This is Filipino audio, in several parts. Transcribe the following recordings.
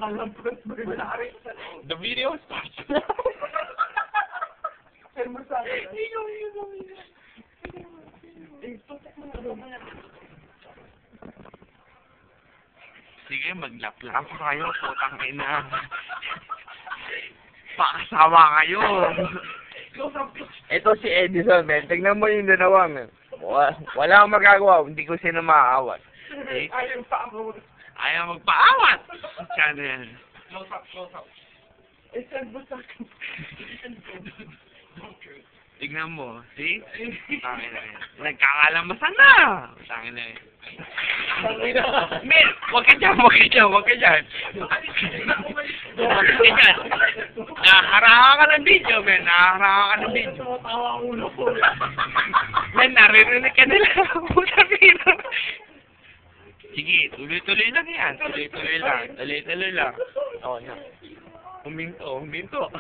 The video starts now. Sige, maglap-lap kayo, putang ina. Pakasama kayo. Ito si Edison, men. Tignan mo yung dalawa, men. Wala akong magagawa, hindi ko sila makakawat. Ayaw magpaawat! Sana yan. Close up. Tignan mo, see? Tangin na yan. Nagkakalamasan na! Tangin na yan. Men, wag ka dyan. Nakaharaka ka ng video, men. Men, naririnig ka nila. Puta pino. Sige, tuloy-tuloy lang yan. Tuloy-tuloy lang. Oo na. Huminto.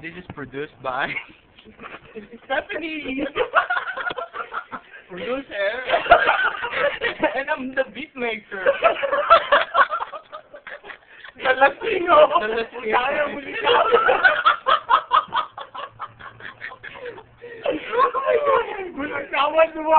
This is produced by Stephanie. Producer. And I'm the beat maker. Talasino. Kaya mo nito. Oh my God. Gulang kawan mo.